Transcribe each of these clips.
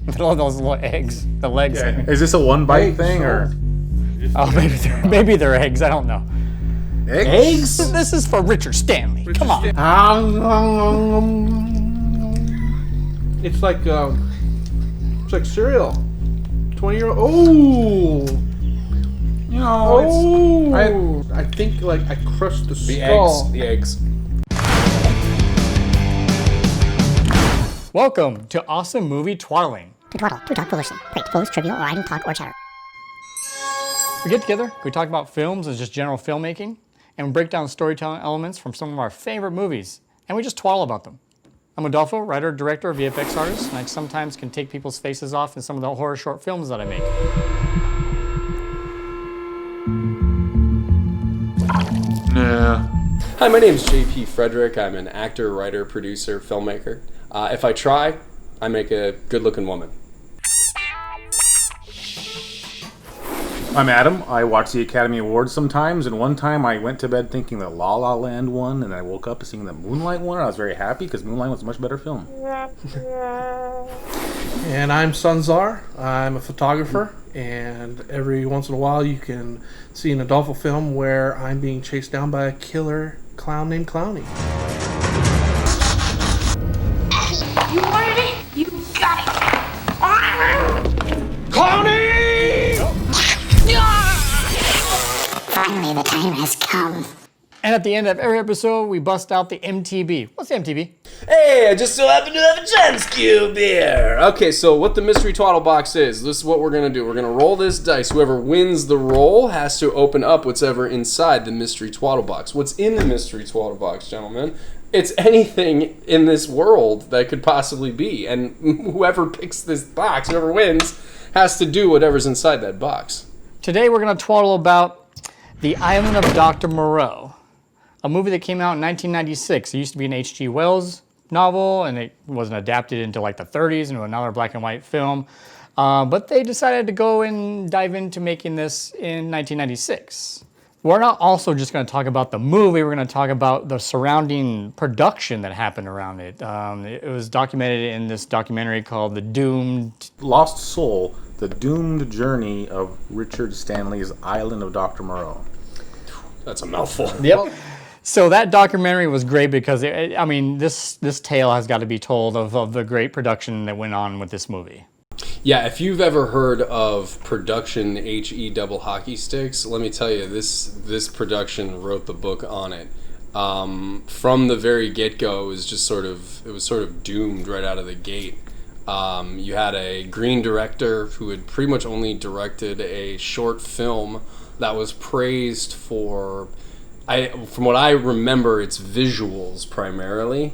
Those little eggs, the legs. Yeah. Is this a one bite thing or? Oh, maybe they're eggs. I don't know. Eggs? This is for Richard Stanley. Come on. It's like cereal. 20-year-old. Oh. You know, I think like I crushed the skull. The eggs. Welcome to Awesome Movie Twaddling. To twaddle, to talk foolishly, great, foolish, trivial, or idle talk or chatter. We get together, we talk about films and just general filmmaking, and we break down storytelling elements from some of our favorite movies, and we just twaddle about them. I'm Adolfo, writer, director, VFX artist, and I sometimes can take people's faces off in some of the horror short films that I make. Nah. Hi, my name is JP Frederick. I'm an actor, writer, producer, filmmaker. If I try, I make a good-looking woman. I'm Adam. I watch the Academy Awards sometimes, and one time I went to bed thinking that La La Land won, and I woke up seeing that Moonlight won, and I was very happy because Moonlight was a much better film. And I'm Sunzar. I'm a photographer, and every once in a while you can see an Adolfo film where I'm being chased down by a killer clown named Clowny. You wanted it, you got it. Clowny! Finally, the time has come. And at the end of every episode, we bust out the MTB. What's the MTB? Hey, I just so happen to have a chance cube here. Okay, so what the mystery twaddle box is, this is what we're going to do. We're going to roll this dice. Whoever wins the roll has to open up whatever inside the mystery twaddle box. What's in the mystery twaddle box, gentlemen? It's anything in this world that could possibly be. And whoever picks this box, whoever wins, has to do whatever's inside that box. Today we're going to twaddle about The Island of Dr. Moreau, a movie that came out in 1996. It used to be an H.G. Wells novel, and it wasn't adapted into like the 30s into another black and white film. But they decided to go and dive into making this in 1996. We're not also just going to talk about the movie, we're going to talk about the surrounding production that happened around it. It was documented in this documentary called The Doomed... Lost Soul, The Doomed Journey of Richard Stanley's Island of Dr. Moreau. That's a mouthful. Yep. So that documentary was great because, this tale has got to be told of the great production that went on with this movie. Yeah, if you've ever heard of production HE double hockey sticks, let me tell you, this production wrote the book on it. From the very get-go, it was sort of doomed right out of the gate. You had a green director who had pretty much only directed a short film that was praised for, from what I remember, its visuals primarily.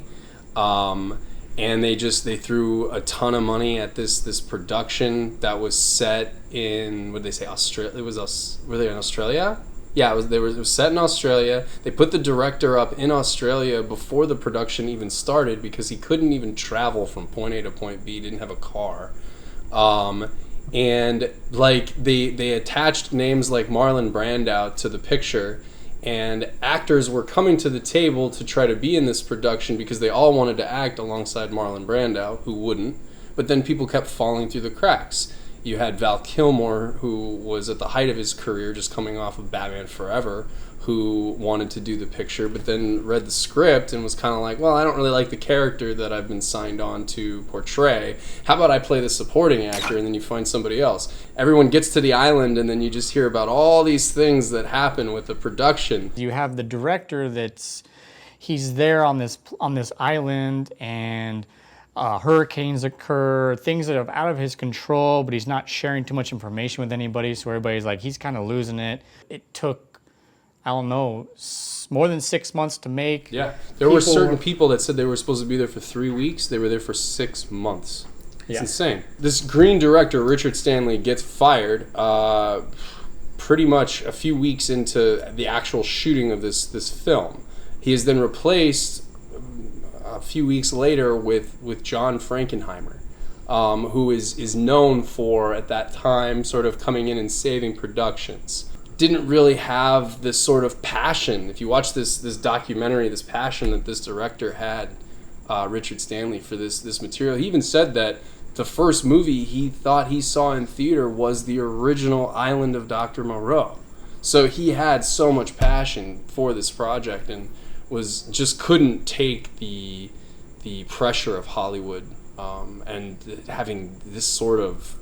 And they threw a ton of money at this production that was set in, what did they say, Australia? Were they in Australia? Yeah, it was set in Australia. They put the director up in Australia before the production even started because he couldn't even travel from point A to point B. He didn't have a car. And like they attached names like Marlon Brando to the picture, and actors were coming to the table to try to be in this production because they all wanted to act alongside Marlon Brando, who wouldn't. But then people kept falling through the cracks. You had Val Kilmer, who was at the height of his career, just coming off of Batman Forever, who wanted to do the picture, but then read the script and was kind of like, well, I don't really like the character that I've been signed on to portray. How about I play the supporting actor, and then you find somebody else? Everyone gets to the island, and then you just hear about all these things that happen with the production. You have the director he's there on this island, and hurricanes occur, things that are out of his control, but he's not sharing too much information with anybody, so everybody's like, he's kind of losing it. It took, I don't know, more than 6 months to make. Yeah, there were certain people that said they were supposed to be there for 3 weeks. They were there for 6 months. It's insane. This green director, Richard Stanley, gets fired pretty much a few weeks into the actual shooting of this film. He is then replaced a few weeks later with John Frankenheimer, who is known for, at that time, sort of coming in and saving productions. Didn't really have this sort of passion. If you watch this documentary, this passion that this director had, Richard Stanley, for this material, he even said that the first movie he thought he saw in theater was the original Island of Dr. Moreau. So he had so much passion for this project and just couldn't take the pressure of Hollywood and having this sort of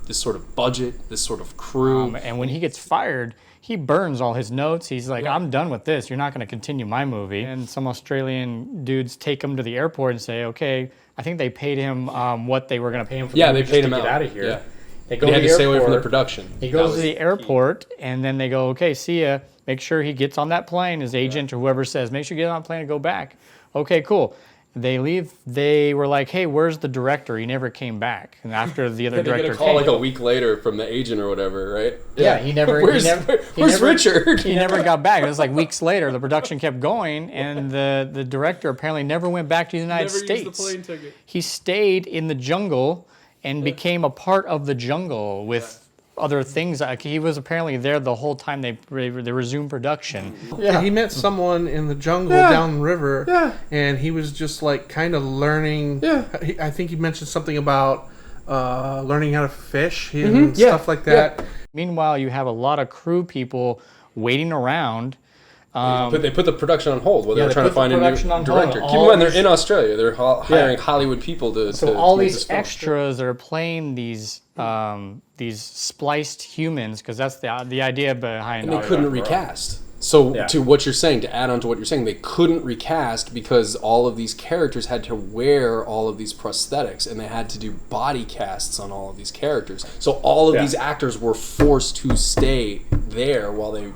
budget, this sort of crew. And when he gets fired, he burns all his notes. He's like, I'm done with this. You're not going to continue my movie. And some Australian dudes take him to the airport and say, okay, I think they paid him what they were going to pay him for the movie They paid just him to get out of here. Yeah. They go He to had the to stay away from the airport. production. He goes to the airport, and then they go, okay, see ya. Make sure he gets on that plane. His agent or whoever says, make sure you get on the plane and go back. Okay, cool. They leave. They were like, hey, where's the director? He never came back. And after the other They get director a call came, like a week later from the agent or whatever, right? yeah, he never. Where's Richard? He never got back. It was like weeks later. The production kept going, and the director apparently never went back to the United Never used States. the plane ticket. He stayed in the jungle and became a part of the jungle with other things. Like, he was apparently there the whole time they resumed production. Yeah, he met someone in the jungle down the river, and he was just like kind of learning. Yeah, I think he mentioned something about learning how to fish and stuff like that. Meanwhile, you have a lot of crew people waiting around. But they put the production on hold while they were they trying to put the find a new production on hold. director. Keep All in mind, they're these- in Australia. They're hiring Hollywood people to. So to all make these this film. extras that are playing these spliced humans, because that's the idea behind. And they couldn't recast. So Yeah. to what you're saying, to add on to what you're saying, they couldn't recast because all of these characters had to wear all of these prosthetics, and they had to do body casts on all of these characters. So all of these actors were forced to stay there while they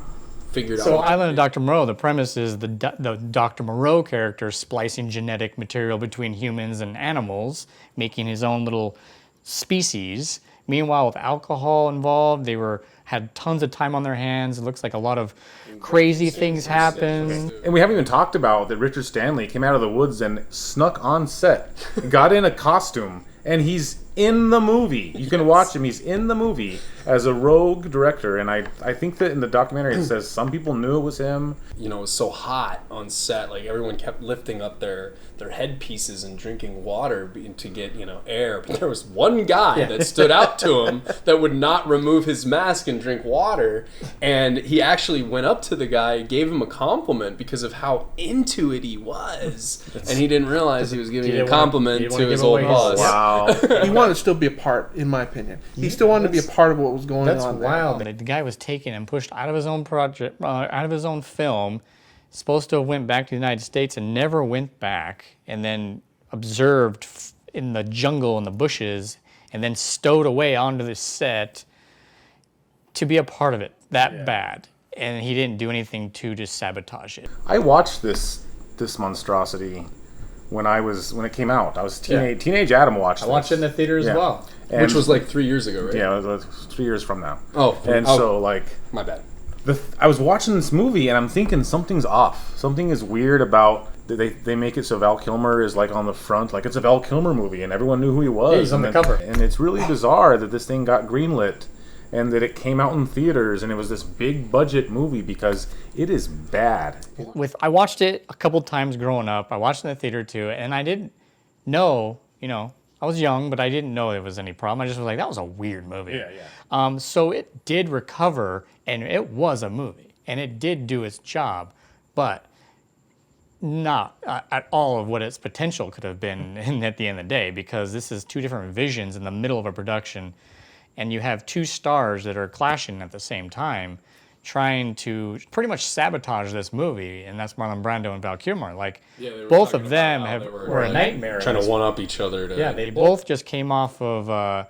figured So out. Island of Dr. Moreau, the premise is the Dr. Moreau character splicing genetic material between humans and animals, making his own little species. Meanwhile, with alcohol involved, they had tons of time on their hands. It looks like a lot of crazy things happen. And we haven't even talked about that Richard Stanley came out of the woods and snuck on set, got in a costume, and he's in the movie. You can watch him. He's in the movie as a rogue director. And I think that in the documentary it says some people knew it was him. You know, it was so hot on set, like everyone kept lifting up their headpieces and drinking water to get, air. But there was one guy that stood out to him that would not remove his mask and drink water. And he actually went up to the guy, gave him a compliment because of how into it he was. And he didn't realize he was giving a compliment to his old boss. Wow. He wanted to still be a part, in my opinion. He still wanted to be a part of what was going That's on there. wild. The guy was taken and pushed out of his own project, out of his own film, supposed to have went back to the United States and never went back, and then observed in the jungle and the bushes, and then stowed away onto the set to be a part of it that bad. And he didn't do anything to just sabotage it. I watched this monstrosity when it came out. I was teenage Adam watched this. I watched it in the theater as Yeah. well. And- Which was like 3 years ago, right? Yeah, it was 3 years from now. Oh, And so like my bad. I was watching this movie and I'm thinking something's off. Something is weird about they make it so Val Kilmer is like on the front, like it's a Val Kilmer movie and everyone knew who he was. Yeah, he's on the cover. And it's really bizarre that this thing got greenlit and that it came out in theaters and it was this big budget movie because it is bad. I watched it a couple times growing up. I watched it in the theater too, and I didn't know, I was young, but I didn't know there was any problem. I just was like, that was a weird movie. Yeah. So it did recover, and it was a movie, and it did do its job, but not at all of what its potential could have been at the end of the day, because this is two different visions in the middle of a production, and you have two stars that are clashing at the same time, trying to pretty much sabotage this movie, and that's Marlon Brando and Val Kilmer. Like, they were both talking of them about how they were a like, nightmare. Trying to one-up each other. Yeah, they both just came off of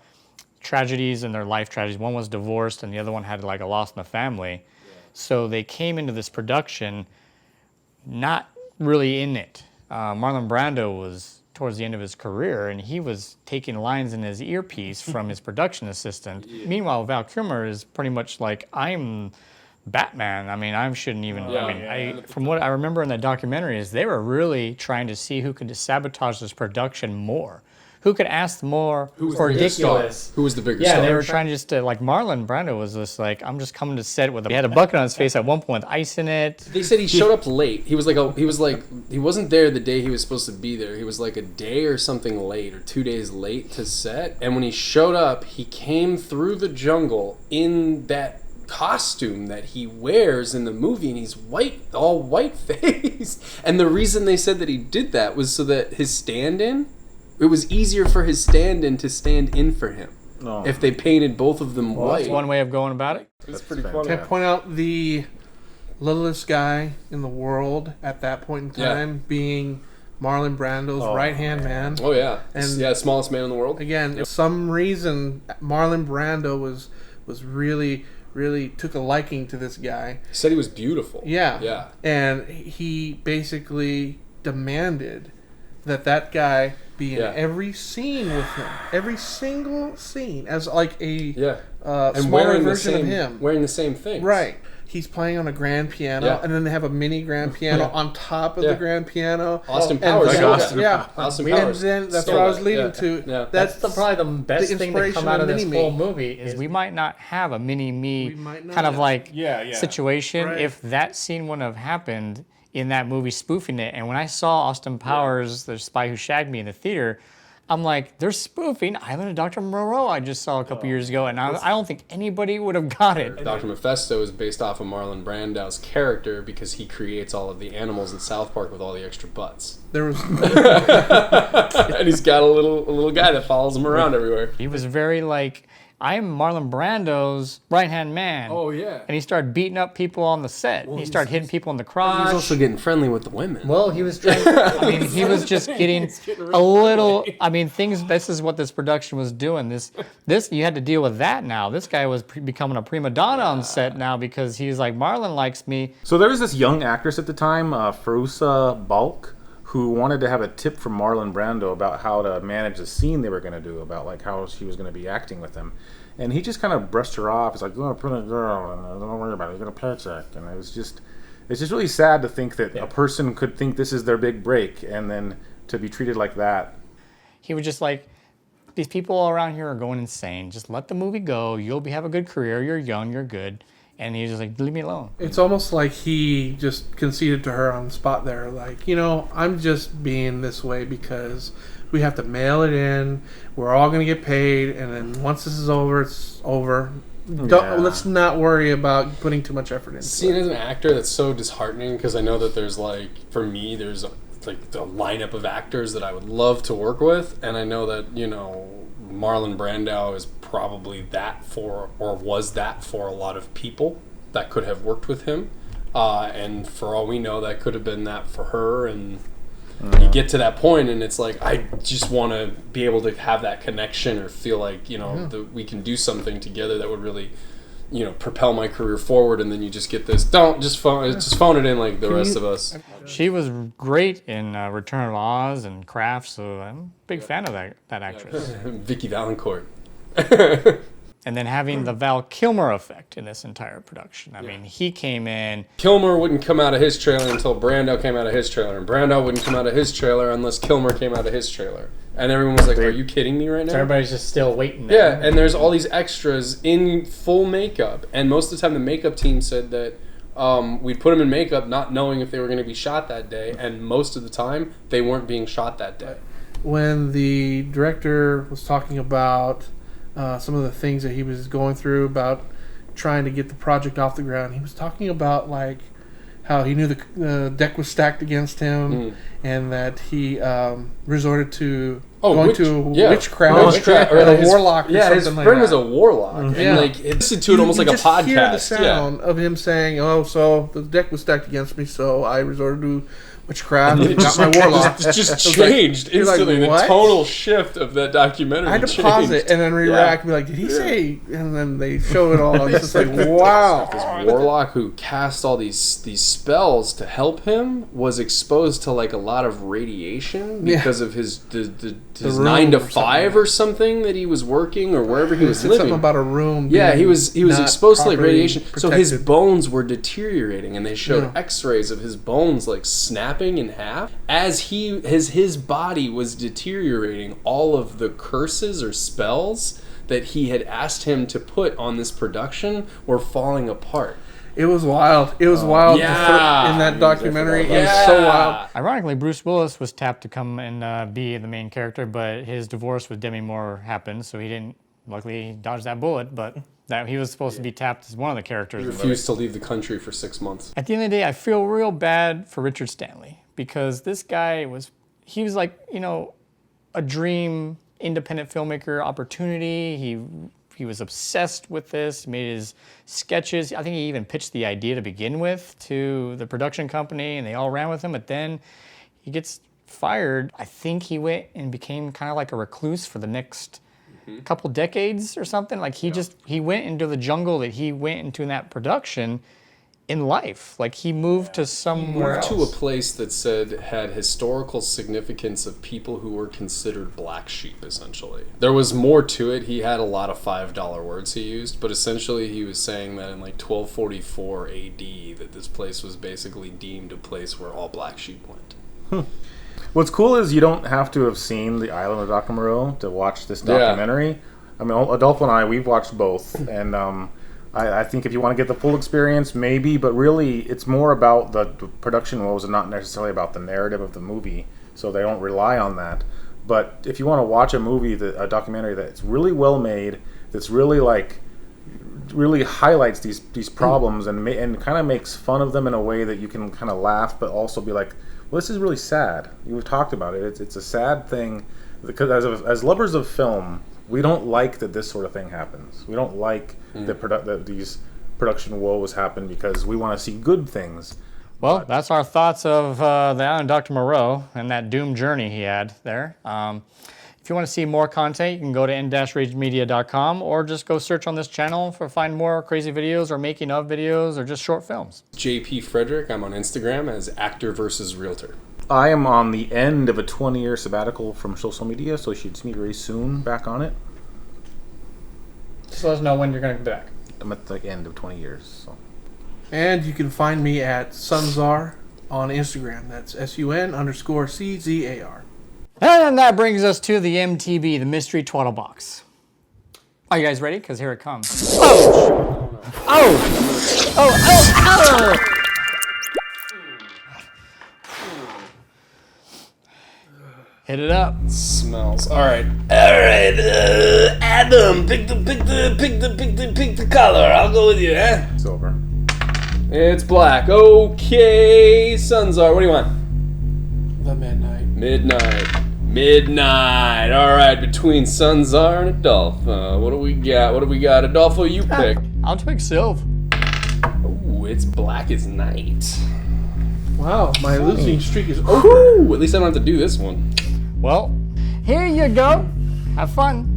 tragedies in their life tragedies. One was divorced, and the other one had like a loss in the family. So they came into this production not really in it. Marlon Brando was towards the end of his career, and he was taking lines in his earpiece from his production assistant. Meanwhile, Val Kilmer is pretty much like, I'm Batman. I mean, I shouldn't even. From what I remember in the documentary, is they were really trying to see who could sabotage this production more, who could ask more Who was the bigger ridiculous. star? Who was the bigger Yeah, star? they were trying just to, like, Marlon Brando was just like, I'm just coming to set with he had a bucket on his face at one point with ice in it. They said he showed up late. He wasn't there the day he was supposed to be there. He was like a day or something late, or 2 days late to set. And when he showed up, he came through the jungle in that costume that he wears in the movie, and he's all white faced. And the reason they said that he did that was so that his stand-in, it was easier for his stand-in to stand in for him if they painted both of them white. That's one way of going about it. It's pretty funny. Can I point out the littlest guy in the world at that point in time being Marlon Brando's right-hand man? Oh, yeah. And smallest man in the world. Again, for some reason, Marlon Brando was really took a liking to this guy. He said he was beautiful. Yeah. And he basically demanded that guy be in every scene with him. Every single scene. As like a smaller version of him. Wearing the same thing. Right. He's playing on a grand piano, and then they have a mini grand piano on top of the grand piano. Austin Powers. Austin Powers. And then that's what I was leading to. Yeah. That's probably the best thing to come out of this Mini-Me. whole movie is we might not have a mini-me kind of like situation if that scene wouldn't have happened in that movie spoofing it. And when I saw Austin Powers, The Spy Who Shagged Me in the theater, I'm like, they're spoofing Island of Dr. Moreau I just saw a couple years ago, and I don't think anybody would have got it. Dr. Mephisto is based off of Marlon Brando's character because he creates all of the animals in South Park with all the extra butts. There was And he's got a little guy that follows him around everywhere. He was very like, I am Marlon Brando's right-hand man. Oh, yeah. And he started beating up people on the set. He started hitting people in the crotch. He's also getting friendly with the women. Well, he was trying. I mean, he was just getting a little. I mean, things. This is what this production was doing. This. You had to deal with that now. This guy was becoming a prima donna on set now because he's like, Marlon likes me. So there was this young actress at the time, Fairuza Balk, who wanted to have a tip from Marlon Brando about how to manage the scene they were going to do, about like how she was going to be acting with him. And he just kind of brushed her off. It's like, oh, pretty girl, and don't worry about it. You get a paycheck. And it's just really sad to think that a person could think this is their big break and then to be treated like that. He was just like, these people around here are going insane. Just let the movie go. You'll have a good career. You're young. You're good. And he was just like, leave me alone. It's almost like he just conceded to her on the spot there. Like, I'm just being this way because we have to mail it in. We're all going to get paid. And then once this is over, it's over. Let's not worry about putting too much effort into it. Seeing as an actor, that's so disheartening because I know that there's for me, there's like the lineup of actors that I would love to work with. And I know that, Marlon Brando is probably was that for a lot of people that could have worked with him. And for all we know, that could have been that for her. And you get to that point and it's like, I just want to be able to have that connection or feel like, that we can do something together that would really, propel my career forward. And then you just get this, just phone it in like the rest of us. She was great in Return of Oz and Craft, so I'm a big fan of that actress. Vicky Valancourt. And then having the Val Kilmer effect in this entire production. I mean, he came in. Kilmer wouldn't come out of his trailer until Brando came out of his trailer. And Brando wouldn't come out of his trailer unless Kilmer came out of his trailer. And everyone was like, are you kidding me right now? So everybody's just still waiting there. Yeah, and there's all these extras in full makeup. And most of the time the makeup team said that we'd put them in makeup not knowing if they were going to be shot that day. And most of the time, they weren't being shot that day. When the director was talking about some of the things that he was going through about trying to get the project off the ground, he was talking about like how he knew the deck was stacked against him and that he resorted to witchcraft or a warlock or something like that. His friend was a warlock. And like, it listened to it almost like a podcast. You hear the sound of him saying, so the deck was stacked against me, so I resorted to witchcraft and got my warlock. It just changed instantly. Like, the total shift of that documentary. I had to pause it and then react and be like, did he say? And then they show it all. It's just like, wow. This warlock who cast all these spells to help him was exposed to like a lot of radiation because of his 9 to 5 or something that he was working or wherever he was living. Something about a room. Yeah, he was exposed to like radiation. Protected. So his bones were deteriorating, and they showed X-rays of his bones like snapping snapping in half. As his body was deteriorating, all of the curses or spells that he had asked him to put on this production were falling apart. It was wild. It was wild in that documentary. It was so wild. Ironically, Bruce Willis was tapped to come and be the main character, but his divorce with Demi Moore happened, so he didn't. Luckily, he dodged that bullet, but that he was supposed to be tapped as one of the characters. He refused to leave the country for 6 months. At the end of the day, I feel real bad for Richard Stanley because this guy was like, you know, a dream independent filmmaker opportunity. He was obsessed with this. He made his sketches. I think he even pitched the idea to begin with to the production company, and they all ran with him. But then he gets fired. I think he went and became kind of like a recluse for the next couple decades or something. Like he went into the jungle that he went into in that production in life. Like he moved to somewhere else. To a place that had historical significance of people who were considered black sheep, essentially. There was more to it. He had a lot of $5 words he used, but essentially he was saying that in like 1244 AD that this place was basically deemed a place where all black sheep went. What's cool is you don't have to have seen The Island of Dr. Moreau to watch this documentary. I mean, Adolfo and I, we've watched both, and I think if you want to get the full experience, maybe, but really it's more about the production woes and not necessarily about the narrative of the movie, so they don't rely on that. But if you want to watch a movie, a documentary that's really well made, that's really really highlights these problems and kind of makes fun of them in a way that you can kind of laugh, but also be like, well, this is really sad. We've talked about it. It's a sad thing because as lovers of film, we don't like that this sort of thing happens. We don't like that these production woes happen because we want to see good things. Well, that's our thoughts of the Island of Dr. Moreau and that doomed journey he had there. If you want to see more content, you can go to n-ragemedia.com or just go search on this channel for find more crazy videos or making of videos or just short films. JP Frederick, I'm on Instagram as Actor versus Realtor. I am on the end of a 20-year sabbatical from social media, so you should see me very soon back on it. Just let us know when you're going to be back. I'm at the end of 20 years. So. And you can find me at Sunzar on Instagram. That's SUN_CZAR. And that brings us to the MTB, the Mystery Twaddle Box. Are you guys ready? Because here it comes. Oh! Oh! Oh! Oh! Oh! Hit it up. Smells. All right. Adam, pick the color. I'll go with you, eh? Silver. It's black. Okay, Sunzar, what do you want? The Midnight. Midnight. All right, between Sunzar and Adolfo. What do we got? Adolfo, you pick. I'll pick Silv. Ooh, it's black as night. Wow, my losing streak is over. Ooh, at least I don't have to do this one. Well, here you go. Have fun.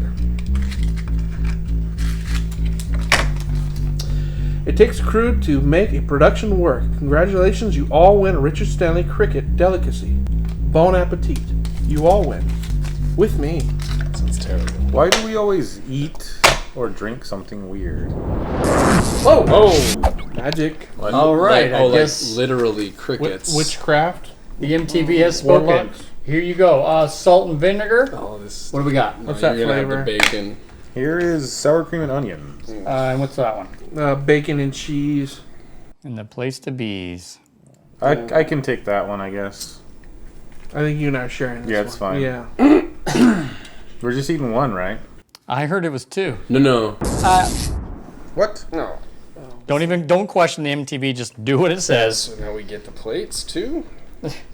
It takes a crew to make a production work. Congratulations, you all win a Richard Stanley Cricket delicacy. Bon appetit. You all win. With me. Sounds terrible. Why do we always eat or drink something weird? Whoa! Oh! Magic. All right, I guess like literally crickets. Witchcraft. the MTV has spoken. Warlocks. Here you go. Salt and vinegar. Oh, this. What do we got? What's You're that gonna flavor? have the bacon. Here is sour cream and onions. And what's that one? Bacon and cheese. And the place to be's. I can take that one, I guess. I think you and I are sharing this Yeah, it's one. fine. Yeah. We're just eating one, right? I heard it was 2. No. What? No. Don't question the MTV. Just do what it says. So now we get the plates too.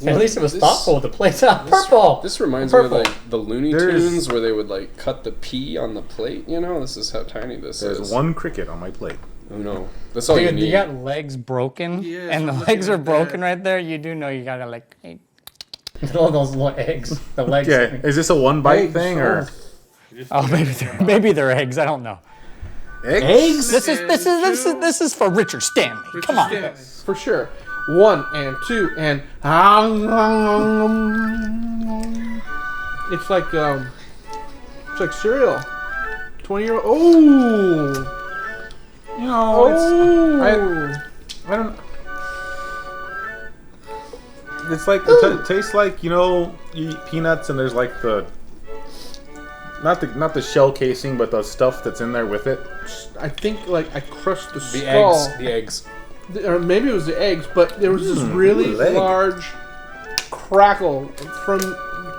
At least it was thoughtful with the plates. Purple. This reminds me of Purple. like the Looney Tunes where they would like cut the pea on the plate. You know, this is how tiny this is. There's one cricket on my plate. Oh no, that's all you Dude, need. you got legs broken, Yes, and the I'm legs looking are at broken that. right there. You do know you gotta like all those little eggs. The legs. Okay, is this a one bite Eggs, thing or Oh, maybe they're eggs. I don't know. eggs? This is for Richard Stanley. Come on. Yeah, for sure. 1 and 2 and it's like cereal. 20-year-old. Oh. You know, Oh. I don't. It's like it tastes like, you know, you eat peanuts and there's like the not the shell casing, but the stuff that's in there with it. I think like I crushed the The skull. eggs. Or maybe it was the eggs, but there was this really large crackle from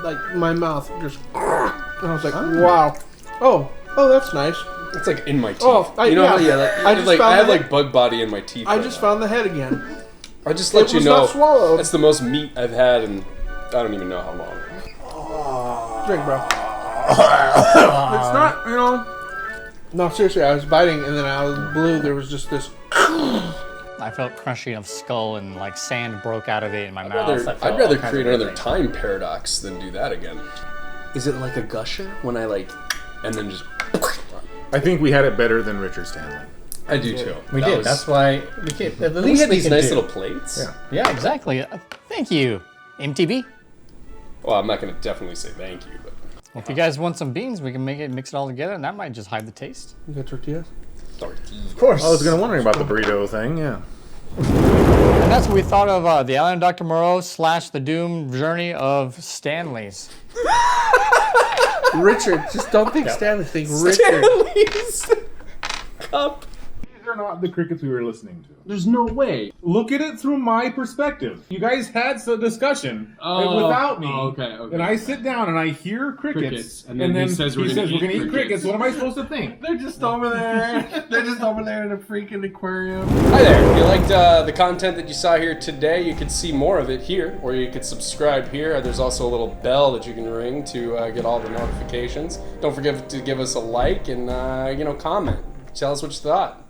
like my mouth. Just, and I was like, wow. Oh, that's nice. It's like in my teeth. Oh, how I have like bug body in my teeth. I just found the head again. I just let you was know not swallowed. that's the most meat I've had in I don't even know how long. Drink, bro. It's not, you know. No, seriously, I was biting, and then out of the blue, there was just this. I felt crunching of skull and like sand broke out of it in my mouth. I'd rather create another time paradox than do that again. Is it like a gusher when I like, and then just? I think we had it better than Richard Stanley. I do too. We did. That's why we can't. At We least had we these can nice do. little plates. Yeah. Yeah, exactly. Thank you, MTB. Well, I'm not going to definitely say thank you, but Well, if you guys want some beans, we can mix it all together, and that might just hide the taste. You got tortillas? Of course. I was wondering about the burrito thing. Yeah. And that's what we thought of the Island of Dr. Moreau / the doomed journey of Stanley's. Richard, just don't think Stanley. Think Richard. Stanley's cup. These are not the crickets we were listening to. There's no way. Look at it through my perspective. You guys had some discussion without me. Okay. And I sit down and I hear crickets. And then he says we're gonna gonna eat eat crickets. What am I supposed to think? They're just over there. They're just over there in a freaking aquarium. Hi there. If you liked the content that you saw here today, you could see more of it here, or you could subscribe here. There's also a little bell that you can ring to get all the notifications. Don't forget to give us a like and comment. Tell us what you thought.